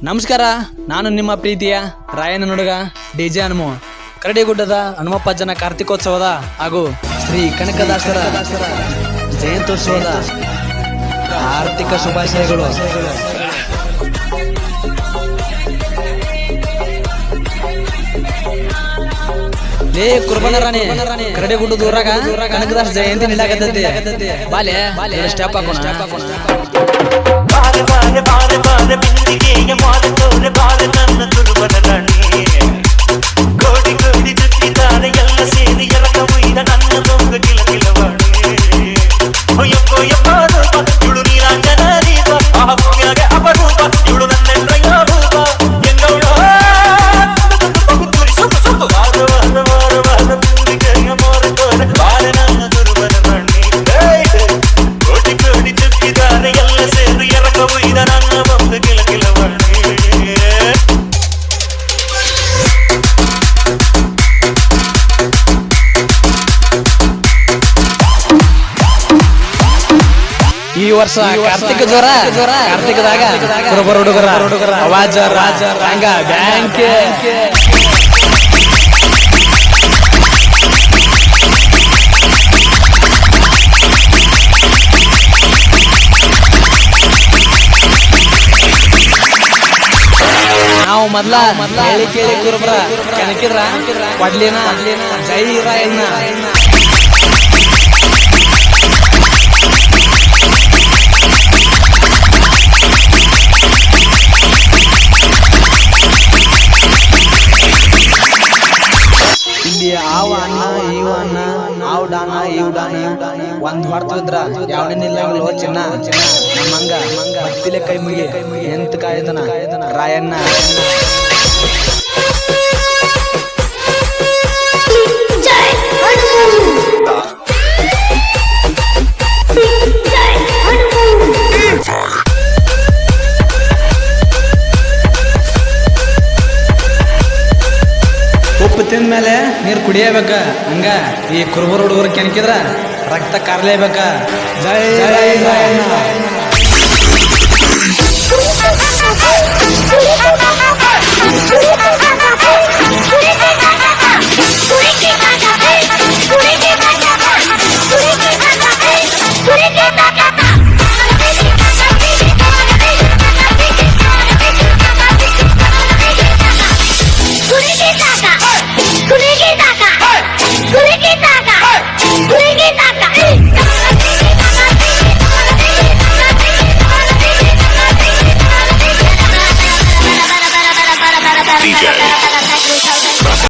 ನಮಸ್ಕಾರ, ನಾನು ನಿಮ್ಮ ಪ್ರೀತಿಯ ರಾಯನ ನುಡುಗ ಡಿಜೆ ಹನುಮ. ಕರಡಿಗುಡ್ಡದ ಹನುಮಪ್ಪಜ್ಜನ ಕಾರ್ತಿಕೋತ್ಸವದ ಹಾಗೂ ಶ್ರೀ ಕನಕದಾಸರ ಜಯಂತ್ಯೋತ್ಸವದ ಆರ್ಥಿಕ ಶುಭಾಶಯಗಳು. ಲೇ ಕುರ್ಬಾನ ರಾಣಿ, ಕರಡಿಗುಡ್ಡದ ಊರಾಗ ಕನಕದಾಸ ಜಯಂತಿ ನಿಲ್ಲಾಕತ್ತೈತಿ. ಬಾಲೆ ಸ್ಟೆಪ್ ಹಾಕೋಣ. ಕೋಡಿ ಕೋಡಿ ಜುಟ್ಟಿದ್ದಾರೆ ಎಲ್ಲ ಸೇರಿ ಎರಕ ಮುಯ್ದ ನನ್ನ ದೊಂಗ ಕಿಲ ಕಿಲವಾಣಿ. ಯಪ್ಪೋ ಯಪ್ಪ ರೂಪ ಇವಳು ನೀರಾಂಜನ ದೀಪ, ಆ ಭೂಮಿಯಾಗೆ ಅಪರೂಪ ಇವಳು ನನ್ನೆಂದ್ರಯ್ಯ ರೂಪ. ಎಂಗವಳು ಸುತ್ತು ಸುತ್ತು ವಾರ ವಾರ ವಾರ ವಾರ ಪೂರಿಕೆಯ ಮಾರುತ್ತಾರೆ ಬಾರೆ ನನ್ನ ದುರ್ಬಲ ಬಣ್ಣಿ. ಕೋಟಿ ಕೋಡಿ ಜುಟ್ಟಿದ್ದಾರೆ ಎಲ್ಲ ಸೇರಿ ಎರಕ ಮುಯ್ದ ನನ್ನ ದೊಂಗ ಕಿಲ ಕಿಲವಾಣಿ. ಈ ವರ್ಷ ಕಾರ್ತಿಕ ಜ್ವರ ಕಾರ್ತಿಕದಾಗ ಕುರುಬರ ಹುಡುಗರ ಅವಾಜ ರಾಜ ರಂಗ ಬ್ಯಾಂಕ್. ನಾವು ಮೊದ್ಲ ಕೇಳಿ ಕುರುಬರ ಕೆಣಕಿದ್ರ ಕೊಡ್ಲಿನ ಜೈ ರಾಯಣ್ಣ. ಇಲ್ಲಿ ಆವ ಅನ್ನ ಇವ ಅನ್ನ ಆವ್ ಡಾನ ಇವ್ ಡಾನ ಒಂದ್ ಹೊಡ್ತಿದ್ರ ಯಾವನಿಲ್ಲ ಚಿನ್ನ ನಮ್ಮಂಗ ಹತ್ತಿಲೆ ಕೈ ಮುಗಿ ಎಂತ ಕಾಯ್ದನ ರಾಯಣ್ಣ. ಉಪ್ಪು ತಿಂದ್ಮೇಲೆ ನೀರು ಕುಡಿಯಬೇಕ. ಹಂಗ ಈ ಕುರುಬರ ಹುಡುಗರು ಕೆಣಕಿದ್ರ ರಕ್ತ ಕಾರ್ಲೇಬೇಕ. ಜೈ